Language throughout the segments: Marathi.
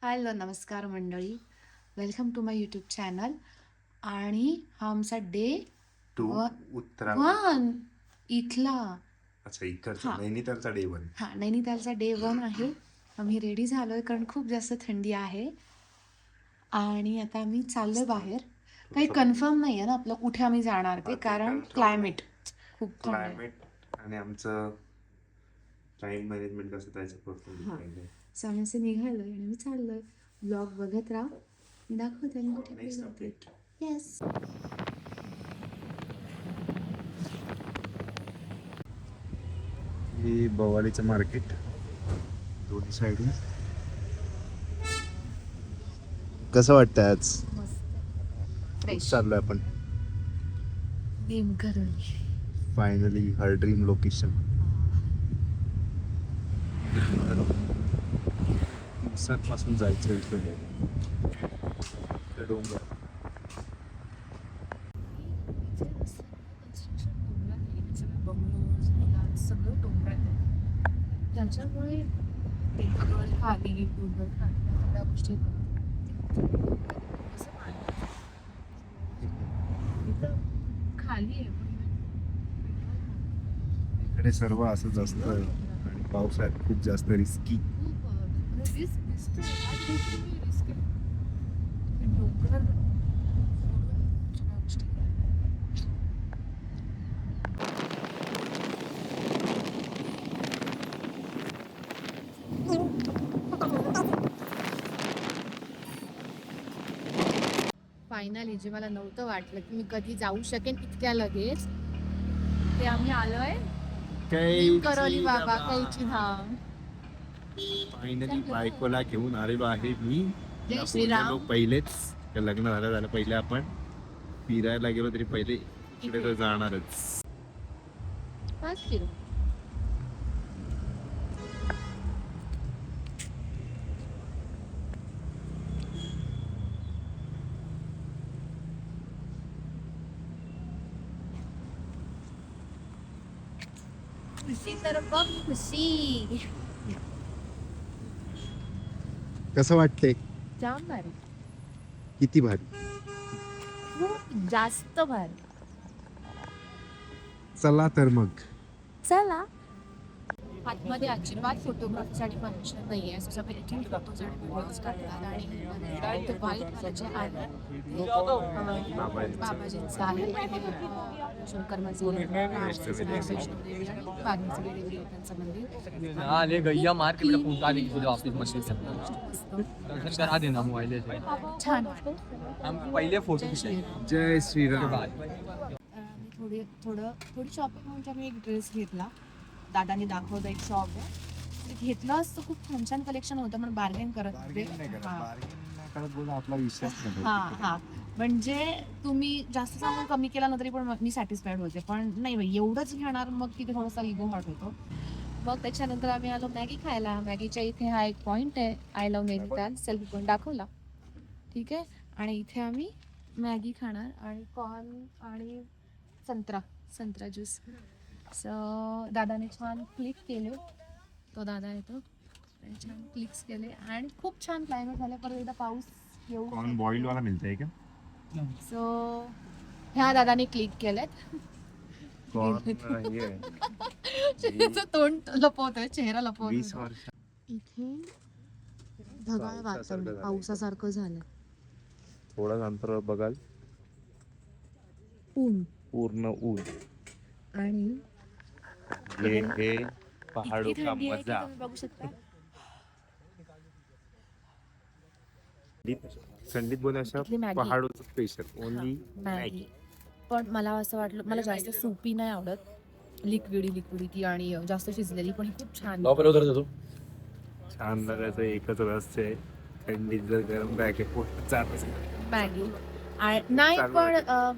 हॅलो, नमस्कार मंडळी. Welcome to my YouTube channel. आणि हा आमचा डे टू व उत्तराखंड. वन इथला. अच्छा, इकडचा हां नैनितालचा डे 1. हां नैनितालचा डे 1 आहे. आम्ही रेडी झालोय कारण खूप जास्त थंडी आहे आणि आता आम्ही चाललोय बाहेर. काही कन्फर्म नाही आहे ना आपलं कुठे आम्ही जाणार ते, कारण क्लायमेट खूप थंड आहे. क्लायमेट आणि आमचं टाइम मॅनेजमेंट कसं त्याचं परफॉर्म हां डिपेंड आहे. सो आम्ही असं निघालोय आणि आम्ही चाललोय. ब्लॉग बघत राहा, मी दाखवते आणि कुठे नेक्स्ट जाते. अपडेट. येस. ही भवालीचं मार्केट दोन्ही साईडून. कसं वाटतंय आज? मस्त फ्रेश चाललोय आपण करून फायनली हर ड्रीम लोकेशन. पासून जायचं इकडे डोंगर. सगळं डोंगरात आहे, त्याच्यामुळे डोंगर खाली डोंगर खाली सगळ्या गोष्टी कसं मांडायचं? इथं खाली आहे इकडे सर्व असंच असतं आणि पावसाळ्यात खूप जास्त रिस्की. खूप रिस्क दिसतोय. ह्या गोष्टी रिस्क आहे. तुम्ही डोंगर सोडून सगळ्या गोष्टी करा. फायनली जे मला नव्हतं वाटलं की मी कधी जाऊ शकेन इतक्या लगेच, ते आम्ही आलोय करवली बाबा कैची धाम. फायनली बायकोला घेऊन आलेलो आहे मी. जय बोललेलो श्रीराम. पहिलेच का लग्न झालं पहिले आपण फिरायला गेलो तरी पहिले इकडे तर जाणारच. फास्ट फिरू. खुशी तर बघ खुशी. कसं वाटतंय? जाम भारी, किती भारी. खूप जास्त भारी. चला तर मग. चला. आतमध्ये अजिबात फोटोग्राफीसाठी परमिशन नाही आहे. सगळे फोटोज आणि व्हिडिओज काढतात आणि ते व्हाईट जे आहे बाबाजींचं आहे, शंकर मंदिर, वैष्णोदेवी आणि बागेचं देवी त्यांचं मंदिर. हाँ ले गैया मार के बेटा पहुंचा देगी तुझे ऑफिस मशीन से दर्शन करा देना मोबाइल से छान वाटतं. हम पहले फोटो जय श्रीराम. जय के श्रीराम. बाद मी थोडी शॉपिंग म्हणजे मी एक ड्रेस घेतला. दादानी दाखवलं एक शॉप आहे, ते घेतलं असतं. खूप छान छान कलेक्शन होतं, पण बार्गेन करत होते. आपला विश्वास नाही. हां म्हणजे तुम्ही जास्त सामान कमी केला ना तरी पण मी सॅटिस्फाईड होते, पण नाही बाई एवढंच घेणार मग तिथे थोडासा इगो हर्ट होतो. मग त्याच्यानंतर आम्ही आलो मॅगी खायला. मॅगीच्या इथे हा एक पॉईंट आहे, I love Nainital, selfie point दाखवला. ठीक आहे. आणि इथे आम्ही मॅगी खाणार आणि कॉर्न आणि संत्रा ज्यूस. सो दादाने छान क्लिक केले, तो दादा येतो आणि छान क्लिक्स केले आणि खूप छान क्लायमेट झालं. परत एकदा पाऊस येऊ. कॉर्न बॉइल्ड वाला मिळतंय का? सो ह्या दादाने क्लिक केलेत. तोंड लपवतोय, चेहरा लपवतोय. इथे ढगाळ वातावरण पावसासारखं झालं. थोडा नंतर बघाल ऊन पूर्ण ऊन. आणि हे पहाडों इतकी का थंडी आहे की मजा. तुम्ही बघू शकता. संगीत बोल अशा इथली मॅगी. पहाडोचं स्पेशल ओनली मॅगी. पण मला असं वाटलं, मला जास्त सूपी नाही आवडत, लिक्विडी ती आणि जास्त शिजलेली, पण ही खूप छान. छान लागायचं. एकच रस आहे, थंडीत जर गरम पॅकेट पोट जात असेल मॅगी नाही चांगलं पण वाटेल.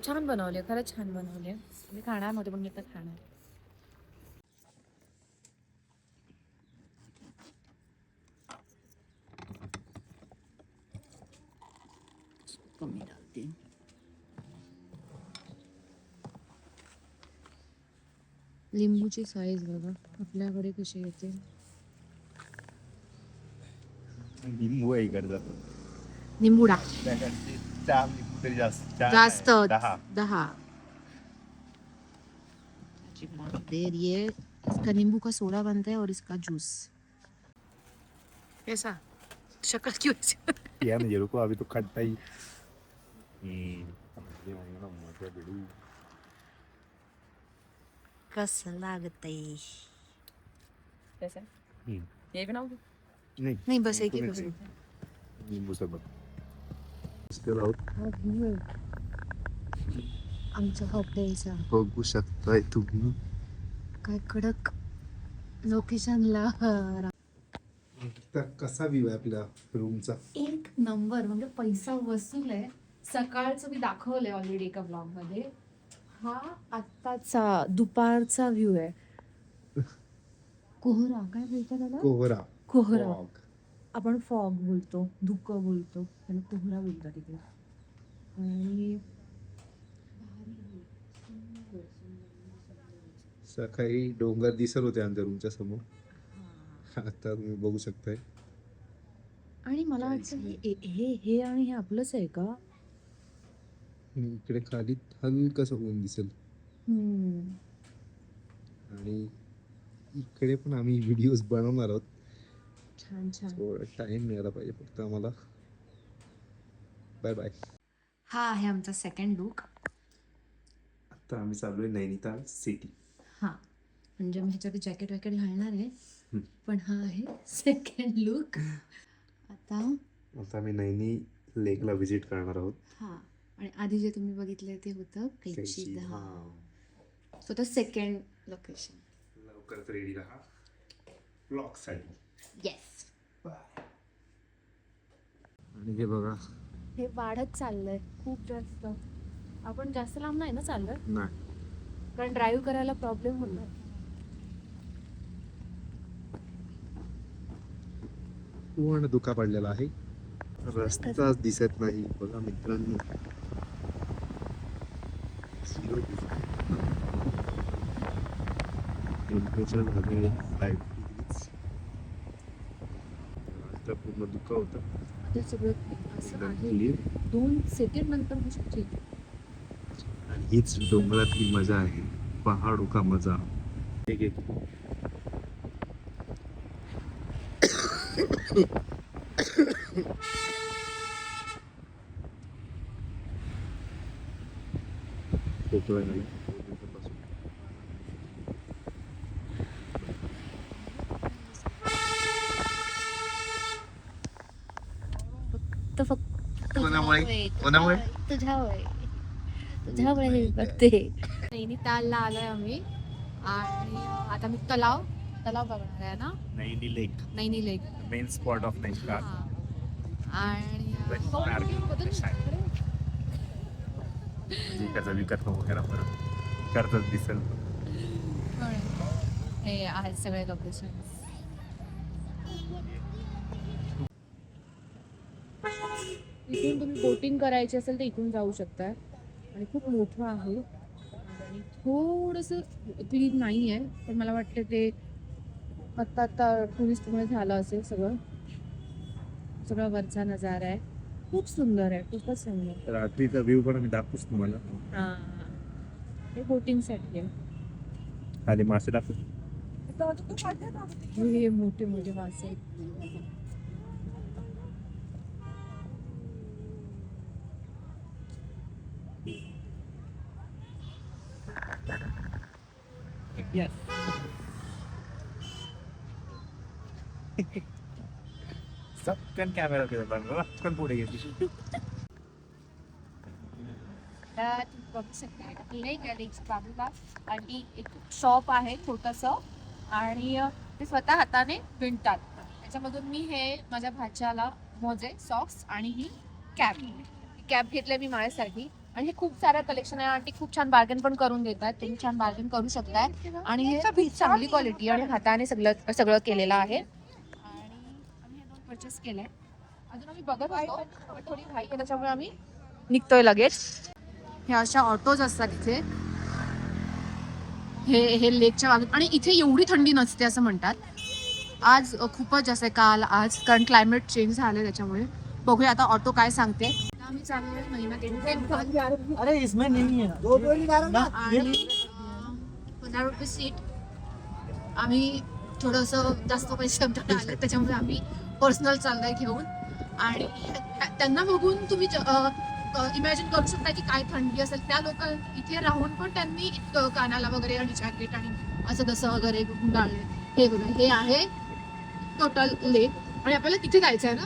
छान बनवले, खरंच छान बनवले. मी खाणार नव्हते पण मी आता खाणार. कमी टाकते. लिंबूची साईज बघा आपल्याकडे कशी येते. लिंबू आहे इकडचा निंबुडा त्याकडचे 4 लिंबू तरी जास्त 4 जास्त नाही, 10 10 देर ये इसका नींबू का सोडा बनता है और इसका जूस कैसा शक्ल क्यों ऐसी? या नहीं रुको अभी तो खट्टा ही कसं लागतंय कैसे हम्म. ये बनाओ नहीं नाही बस एक तुम्हीच एक आहे. लिंबू सोबत इसके लावून आमचा हॉटेलचा बघू शकताय तुम्ही काय कडक लोकेशनला कसा व्ह्यू आहे आपल्या रूमचा एक नंबर म्हणजे पैसा वसूल आहे. सकाळचं मी दाखवलंय ऑलरेडी एका ब्लॉग मध्ये. हा आत्ताचा दुपारचा व्ह्यू आहे. कोहरा काय बोलतो त्याला? कोहरा कोहरा Fog. आपण फॉग बोलतो, धुकं बोलतो, त्याला कोहरा बोलतात तिथे. आणि सकाळी डोंगर दिसत होते आमच्या रूमच्या समोर आता तुम्ही बघू शकताय. आणि मला वाटतं हे आणि हे आपलंच आहे का? आणि इकडे खाली हलकस ऊन दिसेल आणि इकडे पण आम्ही व्हिडिओज बनवणार आहोत. छान छान. थोडा टाइम मिळाला पाहिजे फक्त आम्हाला. Bye bye. हा आहे आमचा सेकंड लुक. आता आम्ही चाललोय नैनिताल सिटी. हा म्हणजे मी ह्याच्यात जॅकेट वॅकेट घालणार आहे पण हा आहे सेकंड लुक. आता आम्ही नैनी लेकला व्हिजिट करणार आहोत. हा आणि आधी जे तुम्ही बघितलंय ते होतं Kainchi Kainchi, Dham. So the second location. लवकरच रेडी राहा ब्लॉग साठी. येस. आणि हे बघा हे वाढत चाललंय खूप जास्त. आपण जास्त लांब नाही ना चाललोय नाही कारण ड्राईव्ह करायला प्रॉब्लेम होणार. पूर्ण धुका पडलेला आहे. रस्ताच दिसत नाही बघा मित्रांनो. टेम्परेचर झाले 5 डिग्रीज. आता पूर्ण धुका होता ते सगळं असं आहे. क्लिअर. 2 सेकंड नंतर होऊ शकते. आणि हीच डोंगरातली मजा आहे. पहाडो का मजा. ठीक आहे. खोकला झाला. फक्त कोणामुळे? कोणामुळे? तुझ्यामुळे हे करते. नैनितालला आलोय आम्ही आणि आता मी तलाव बघणार आहे ना. Naini lake Naini lake. Main spot of Nainital. आणि त्याचा विकत वगैरे परत करतच दिसेल. हे आहेत सगळे लोकेशन. इथून तुम्ही बोटिंग करायची असेल तर इथून जाऊ शकताय आणि खूप मोठं आहे आणि थोडंसं क्लीन नाही आहे पण मला वाटतं ते आत्ता टुरिस्टमुळे झालं असेल. सगळं वरचा नजारा आहे. खूप सुंदर आहे. खूपच सुंदर. रात्रीचा व्ह्यू पण मी दाखवूच तुम्हाला. हे बोटिंगसाठी आहे. खाली मासे दाखवू. हे मोठे मोठे मासे. चटकन कॅमेरा केला चटकन पुढे घेतली. बघू शकता बाजूला आणि एक शॉप आहे छोटस आणि ते स्वतः हाताने विणतात. त्याच्यामधून मी हे माझ्या भाच्याला मोजे सॉक्स आणि ही कॅप घेतले मी माझ्यासाठी. आणि हे खूप सारं कलेक्शन आहे आणि खूप छान बार्गेन पण करून देतात. तुम्ही छान बार्गेन करू शकताय आणि हे खूप चांगली क्वालिटी आणि हाताने सगळं केलेलं आहे. आणि आम्ही हे 2 परचेस केलंय. अजून आम्ही बघत होतो पण थोडी घाई आहे त्याच्यामुळे आम्ही निघतोय लगेच. हे अशा ऑटोज असतात इथे. हे लेकच्या बाजूत आणि इथे एवढी थंडी नसते असं म्हणतात. आज खूपच जास्त आहे, काल आज, कारण क्लायमेट चेंज झालं त्याच्यामुळे. बघूया आता ऑटो काय सांगते. आम्ही चाललोय महिना टेम्पल अरे इसमें नहीं है. आणि 15 रुपये सीट. आम्ही थोडंसं जास्त पैसे आमच्याकडे आले त्याच्यामुळे आम्ही पर्सनल चाललोय घेऊन. आणि त्यांना बघून तुम्ही इमॅजिन करू शकता की काय थंडी असेल. त्या लोक इथे राहून पण त्यांनी कानाला वगैरे आणि जॅकेट आणि असं तसं वगैरे गुंडाळले. हे बघा, हे आहे टोटल लेक. आणि आपल्याला तिथे जायचं आहे ना,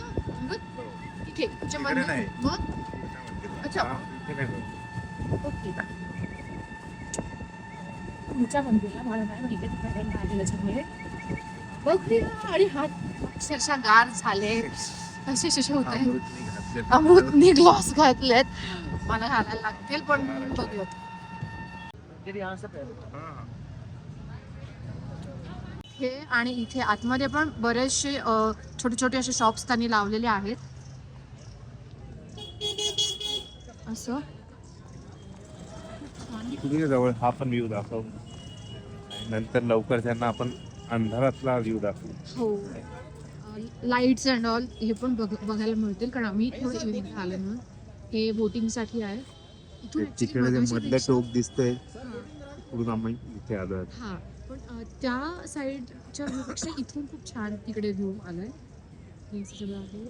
तिथे मग अच्छा ओके. तुमच्या मंदिरला मला नाही माहिती तिथे आले त्याच्यामुळे बघ. आणि हात अक्षरशः गार झाले, असे शश होत आहे. अमृतनी ग्लॉस घातलेत, मला घालायला लागतील पण बघूयात. हे आणि इथे आतमध्ये पण बरेचसे छोटे छोटे असे शॉप्स त्यांनी लावलेले आहेत. असं इकडे जवळ हा पण व्ह्यू दाखव. नंतर लवकर त्यांना आपण अंधारातला व्ह्यू दाखवू. हो, लाईट्स अँड ऑल हे पण बघायला मिळतील, कारण आम्ही थोडं इव्हिनिंग आलो म्हणून. हे बोटिंगसाठी आहे. इथून actually तिकडे जे मगाशी मधलं रिक्षा- टोक दिसतंय हां. तिकडून आम्ही इथे आलो. हा, पण त्या साईडच्या व्ह्यूपेक्षा इथून खूप छान तिकडे व्ह्यू आलाय. हे सगळं आहे.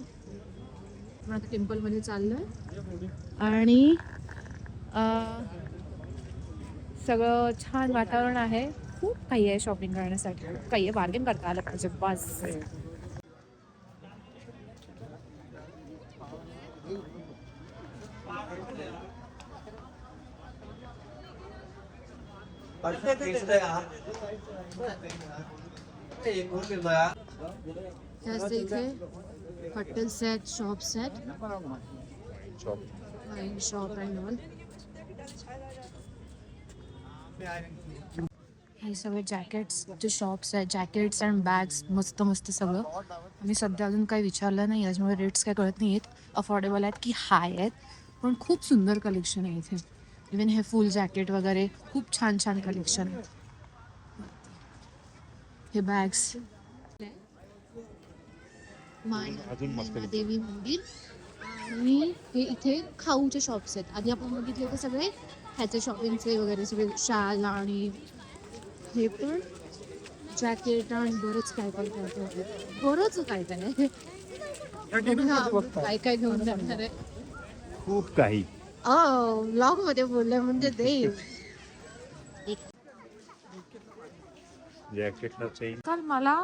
आपण आता टेम्पलमध्ये चाललोय आणि सगळं छान वातावरण आहे. खूप काही आहे शॉपिंग करण्यासाठी, खूप काही आहे. बार्गेन करता आलं पाहिजे बस. त्याचे इथे हॉटेल्स आहेत, शॉप्स आहेत, वाईन शॉप अँड ऑल. हे सगळे जॅकेट्सचे शॉप्स आहेत, जॅकेट्स अँड बॅग्स, मस्त मस्त सगळं. आम्ही सध्या अजून काही विचारलं नाही, त्याच्यामुळे रेट्स काय कळत नाही आहेत, अफोर्डेबल आहेत की हाय आहेत. पण खूप सुंदर कलेक्शन आहे इथे. इवन हे फुल जॅकेट वगैरे खूप छान छान कलेक्शन आहे. हे बॅग्स, देवी मंदिर. आणि हे इथे खाऊचे शॉप्स आहेत. आधी आपण बघितले होते सगळे ह्याचे शॉपिंगचे वगैरे, सगळे शाल आणि हे पण जॅकेट आणि बरंच काय काय काय बरंच काय काय काय काय घेऊन जाणार आहे. खूप काही व्लॉग मध्ये बोलले म्हणजे देव. जॅकेटला चेन. तर मला,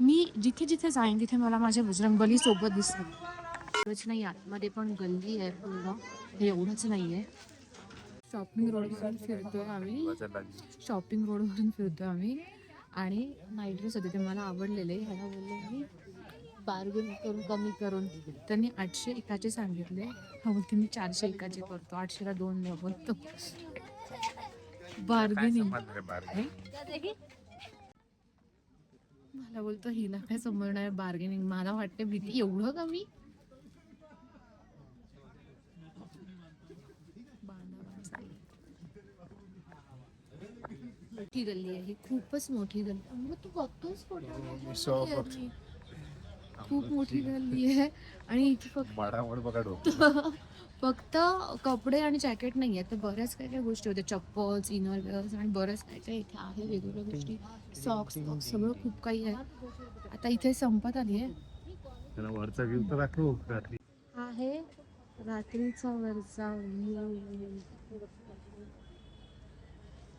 मी जिथे जिथे जाईन तिथे मला माझे बजरंगबली सोबत दिसतात. एवढंच नाही, आतमध्ये पण गल्ली आहे पूर्ण. हे एवढंच नाही आहे. शॉपिंग रोडवरून फिरतोय आम्ही, शॉपिंग रोडवरून फिरतोय आम्ही. आणि नाईट ड्रेस होते ते मला आवडलेले. ह्याला बोलले मी बार्गेन करून कमी करून. त्यांनी 800 एकाचे सांगितले. हा बोलते मी 400 एकाचे करतो, 800ला 2 बोलतो. बार्गेनिंग मला बोलतो हिला काय समजणार बार्गेनिंग. मला वाटते भीती एवढं कमी. मोठी गल्ली आहे ही, खूपच मोठी गल्ली. मग तू बघतोस खूप मोठी गल्ली आहे. आणि इथे फक्त कपडे आणि जॅकेट नाही आहे, तर बऱ्याच काय काय गोष्टी होत्या. चप्पल्स, इनर वेअर्स आणि बऱ्याच काय काय इथे आहे. वेगवेगळ्या गोष्टी, सॉक्स सगळं खूप काही आहे. आता इथे संपत आली आहे. वरचा व्ह्यू तर दाखव. आहे रात्रीचा वरचा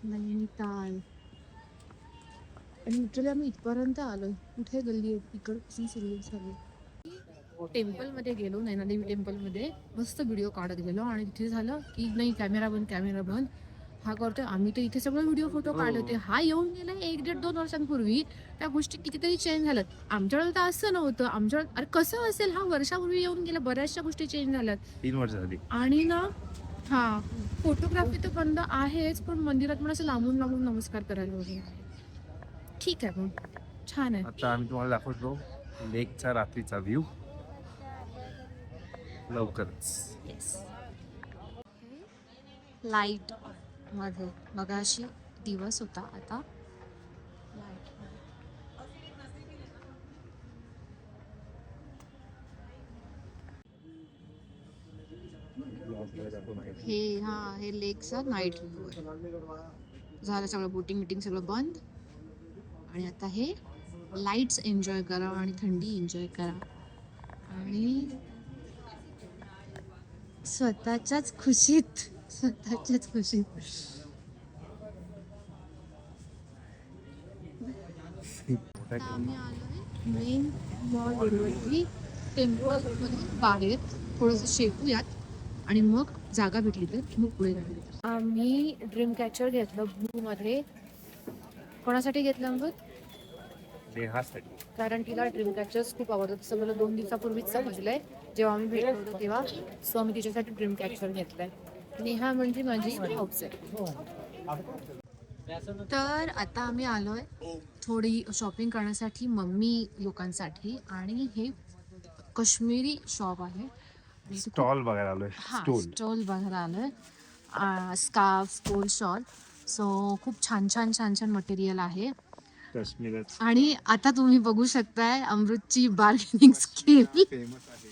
नैनिताल. आणि लिटरली आम्ही इथपर्यंत आलोय. कुठे गल्ली आहे इकडपासून सुरू झाली. टेम्पलमध्ये गेलो, नैनादेवी टेम्पलमध्ये मस्त व्हिडिओ काढत गेलो. आणि तिथे झालं की नाही कॅमेरा बंद. हा करतोय. आम्ही तर इथे सगळं व्हिडिओ फोटो काढले होते. हा येऊन गेला 1-1.5-2 वर्षांपूर्वी. त्या गोष्टी कितीतरी चेंज झाल्यात. आमच्याकडे तर असं नव्हतं. आमच्याकडे अरे कसं असेल, हा वर्षापूर्वी येऊन गेला. बऱ्याचशा गोष्टी चेंज झाल्यात. 3 वर्ष झाली. आणि ना हा, फोटोग्राफी तर बंद आहेच, पण मंदिरात पण असं लांबून लांबून नमस्कार करायला वगैरे ठीक आहे. मग छान आहे. आता आम्ही तुम्हाला दाखवतो लेकचा रात्रीचा व्ह्यू लवकरच. लाईट मध्ये मगाशी दिवस होता, आता लाईट. हे लेकचा नाईट व्ह्यू आहे. झालं सगळं बोटिंग मिटिंग सगळं बंद आणि आता हे लाईट्स एन्जॉय करा आणि थंडी एन्जॉय करा आणि स्वतःच्याच खुशीत आता आम्ही आलोय मेन मॉल टेम्पल बाहेर थोडंसं शेकूयात आणि मग जागा भेटली तर मग पुढे जाऊ. आम्ही ड्रीम कॅचर घेतलं ब्लू मध्ये. कोणासाठी घेतलं मग? नेहासाठी. कारण तिला ड्रीम कॅचर्स खूप आवडतात. तसं मला 2 दिवसापूर्वीच समजलंय जेव्हा आम्ही भेटलो होतो तेव्हा. सो आम्ही तिच्यासाठी ड्रीम कॅचर घेतलंय. नेहा म्हणजे माझी हाऊस आहे. तर आता आम्ही आलोय थोडी शॉपिंग करण्यासाठी मम्मी लोकांसाठी आणि हे काश्मीरी शॉप आहे. स्टॉल बघायला आलोय. स्टॉल बघायला आलोय. Scarf, stole, shawl. सो खूप छान मटेरियल आहे. काश्मीरच आणि आता तुम्ही बघू शकताय अमृतची बार्गेनिंग स्किल. फेमस आहे.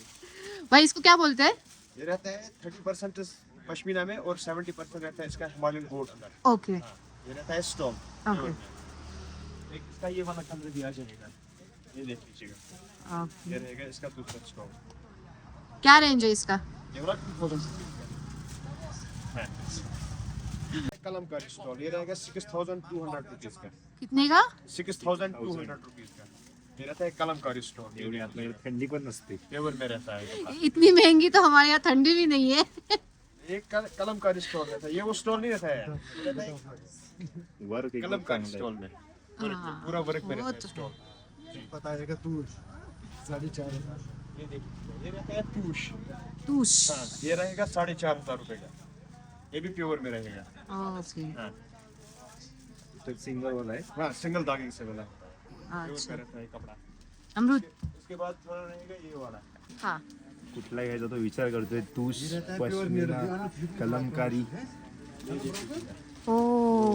भाई इसको क्या बोलते हैं? ये रहता है 30% पश्मीना में और 70% रहता है इसका हिमालयन गोल्ड अंदर। ओके ये रहता है स्टॉल। ओके एक इसका ये वाला कलर दिया जाएगा, ये देख लीजिएगा। ये रहेगा इसका दूसरा स्टॉल। क्या रेंज है इसका? ये वाला 2000 है। कलमकारी स्टॉल ये रहेगा 6200 रुपीस का। कितने का? 6200 रुपीस का। ये रहता है कलमकारी स्टॉल। एवढी आपल्याकडे थंडी पण नसते. पेवर में रहता है। इतनी महंगी तो हमारे यहाँ ठंडी भी नहीं है. एक कलमकारी स्टॉल रहता है, ये वो स्टॉल नहीं रहता है, ये रहता है वर्क एकदम कलमकारी चांगलं स्टॉल आहे. में। हाँ, पूरा वर्क में रहता वो है तो स्टॉल। पता है तू 4,500। ये देखिए ये रहता है तूश। तूश. हाँ, ये रहेगा 4,500 रुपए का। ये भी प्योर में रहेगा। ओके. हाँ तर सिंगल वाला आहे. हाँ, सिंगल धागे से वाला प्योर अच्छा. का रहता है कपड़ा। अमृत. उसके बाद थोड़ा रहेगा ये वाला। हाँ. कुठला घ्यायचा तो विचार करतोय. तूश, पश्मिना, कलमकारी. ओ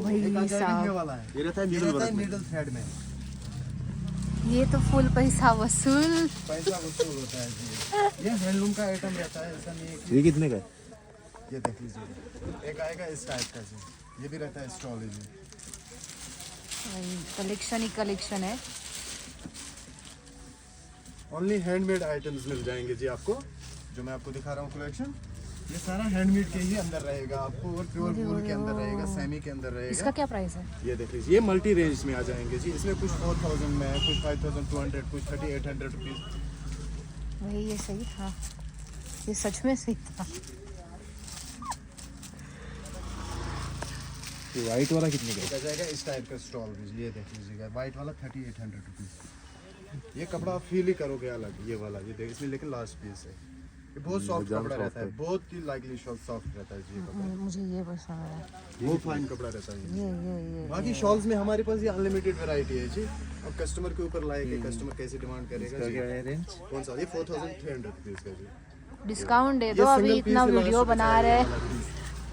भाई साहब, ये रहता है नीडल थ्रेड में। ये तो फुल पैसा वसूल. पैसा वसूल होता है जी। ये हैंडलूम का आइटम रहता है, ऐसा नहीं है कि हे कितने काय? ये देख लीजिए, एक आएगा इस टाइप का जी, ये भी रहता है स्टॉल है जी। कलेक्शन ही कलेक्शन है. ओनली हैंडमेड आइटम्स मिल जाएंगे जी आपको, जो मैं आपको दिखा रहा हूँ कलेक्शन। ये सारा हैंडमेड के ही अंदर रहेगा आपको, और प्योर वूल के अंदर रहेगा, सेमी के अंदर रहेगा। इसका क्या प्राइस है? ये देख लीजिए, ये मल्टी रेंज में आ जाएंगे जी। इसमें कुछ 4000 में है, कुछ 5200, कुछ 3800 रुपीज। वही ये सही था, ये सच में सही था. ते व्हाईट वाला कितने काय? आ जाएगा इस टाइप का स्टॉल भी, ये देख लीजिएगा, वाइट वाला 3800 रुपीज। ये कपड़ा फील ही करोगे अलग, ये वाला, ये देख इसमें, लेकिन लास्ट पीस है। ये बहुत सॉफ्ट एकदम कपड़ा soft रहता है, है। बहुत ही लाइकली सॉफ्ट रहता है जी ये कपड़ा। मुझे ये पसंद है. वो फाइन कपड़ा रहता है। ये बाकी शॉल्स में हमारे पास ये अनलिमिटेड वैरायटी है जी। अब कस्टमर के ऊपर लाए कि कस्टमर कैसे डिमांड करेगा इसका जी। क्या है रेंज? कौन सा? ये 4300 रुपीज का जी। डिस्काउंट दे ये दो, अभी single इतना piece है, वीडियो लास्ट में बना चाहिए रहे. वाला piece।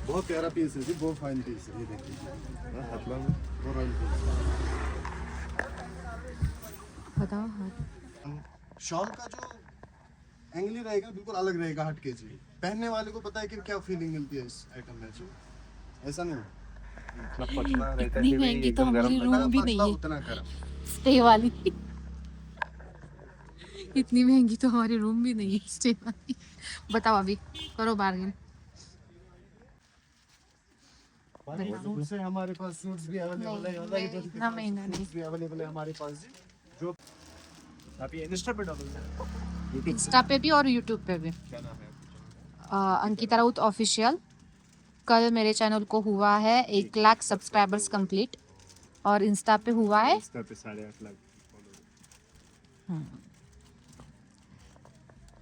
बहुत प्यारा पीस है जी, बहुत फाइन पीस है, ये देखिए। हा, हातला वो रॉयल पीस। बताओ. हाँ. शॉल का जो एंगल ही रहेगा बिल्कुल अलग रहेगा, हट के जी। पहनने वाले को पता है कि क्या फीलिंग मिलती है इस आइटम में जी। ऐसा नहीं इतना पतला रहता है, इतनी फिर भी महंगी तो एकदम हमारी गरम रूम भी पतला नहीं है. उतना करा। स्टे वाली. इतनी महंगी तो हमारी रूम भी नहीं है स्टे वाली. बताओ, अभी करो बार्गेन. सूट से हमारे पास सूट्स भी अवेलेबल है, अलग अलग इतना महंगा नहीं. सूट्स भी अवेलेबल है हमारे पास जी। जो आप ये इंस्टा पे डालोगे, इंस्टा पे भी और यूट्यूब पे भी. क्या नाम है? अंकिता राउत ऑफिशियल. कल मेरे चैनल को हुआ है 1 लाख सब्सक्राइबर्स कंप्लीट और इंस्टा पे हुआ है. इसका पे 8.5 लाख.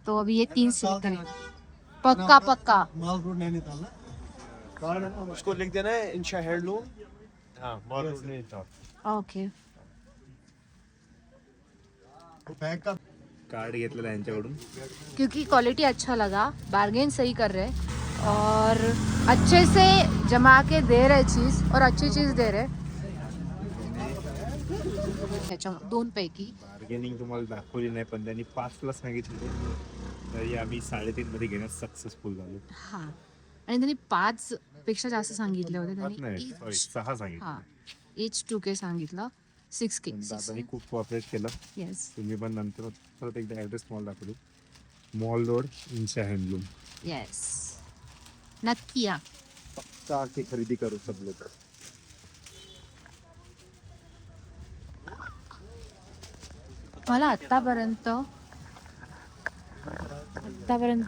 तो अभी ये 3 सिलेक्ट करें. पक्का पक्का. माल रोड नैनीताल ना, कार्ड उसको लिख देना है इंशा हैंडलूम। हाँ, माल रोड नैनीताल। ओके. तो बैग का कार्ड घेतलेला आहे यांच्याकडून. क्योंकि क्वालिटी अच्छा लगा, बार्गेन सही कर रहे और अच्छे से जमा के दे रहे चीज़ और अच्छी चीज़ दे रहे. त्याच्या 2 पैकी बार्गेनिंग तुम्हाला दाखवली नाही, पण त्यांनी 5 प्लस सांगितले तरी आम्ही 3.5 मध्ये घेण्यास सक्सेसफुल झालो. हां आणि त्यांनी 5 पेक्षा जास्त सांगितले होते नाही त्यांनी सॉरी 6 सांगितलं. हा each 2K सांगितलं 6K दादानी खूप कोऑपरेट केलं. येस तुम्ही पण नंतर परत एकदा ॲड्रेस मॉल दाखवतो. मॉल रोड इंशा हँडलूम. येस नक्की या. फक्त आके खरेदी करू सब लोक. मला आतापर्यंत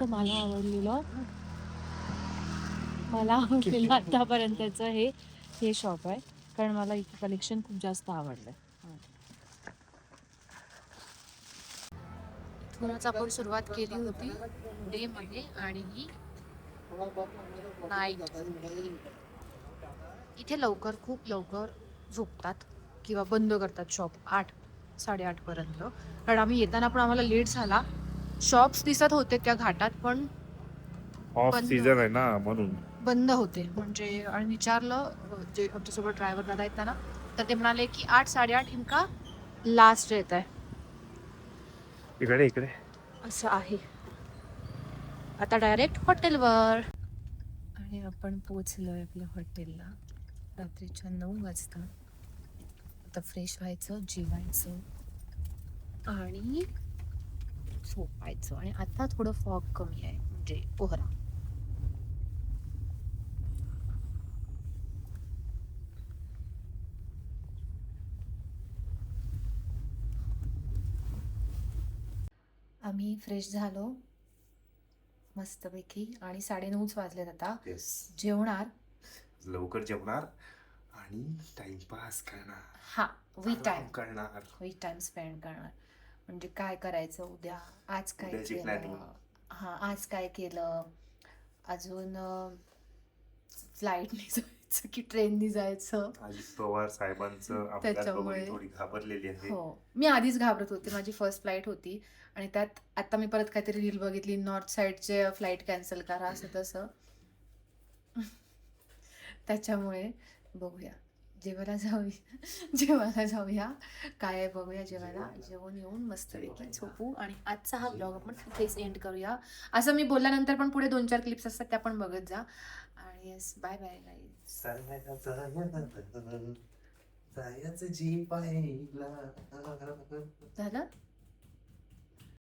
मला आवडलेलं आतापर्यंतचं हे शॉप आहे, कारण मला इथे कलेक्शन खूप जास्त आवडलंय. इथूनच आपण सुरुवात केली होती डे मध्ये आणि ही नाईट. इथे खूप लवकर झोपतात किंवा बंद करतात शॉप 8-8:30 पर्यंत. कारण आम्ही येताना पण आम्हाला लेट झाला. शॉप्स दिसत होते त्या घाटात पण ऑफ बंद. सीझन आहे ना म्हणून बंद होते. म्हणजे आणि विचारलं जे आमच्यासोबत ड्रायव्हर दादा आहेत ना, तर ते म्हणाले की 8-8:30 इनका लास्ट येत आहे. इकडे असं आहे. आता डायरेक्ट हॉटेलवर. आणि आपण पोचलोय आपल्या हॉटेलला रात्रीच्या 9 वाजता. आता फ्रेश व्हायचं, जेवायचं आणि झोपायचं. आणि आता थोडं फॉग कमी आहे, म्हणजे कोहरा. आम्ही फ्रेश झालो मस्तपैकी आणि 9:30 वाजलेत आता. जेवणार लवकर जेवणार आणि टाइमपास करणार. हा वी टाइम करणार. स्पेंड करणार. म्हणजे काय करायचं उद्या, आज काय उद्याची केलं. planning. आज काय केलं, अजून फ्लाईटने जायचं की ट्रेनने जायचं. अजित पवार साहेबांचं अपघात त्याच्यामुळे. बघून थोडी घाबरलेली आहे. हो, मी आधीच घाबरत होते. माझी फर्स्ट फ्लाईट होती आणि त्यात आता मी परत काहीतरी रील बघितली, नॉर्थ साईडचे फ्लाईट कॅन्सल करा असं तसं. त्याच्यामुळे बघूया, जेवायला जाऊया काय आहे बघूया. जेवण येऊन मस्तपैकी झोपू आणि आजचा हा ब्लॉग आपण इथेच एंड करूया. असं मी बोलल्यानंतर पण पुढे 2-4 क्लिप्स असतात, त्या पण बघत जा. आणि येस, बाय बाय गाईज. जायचं जी पाहिला झालं.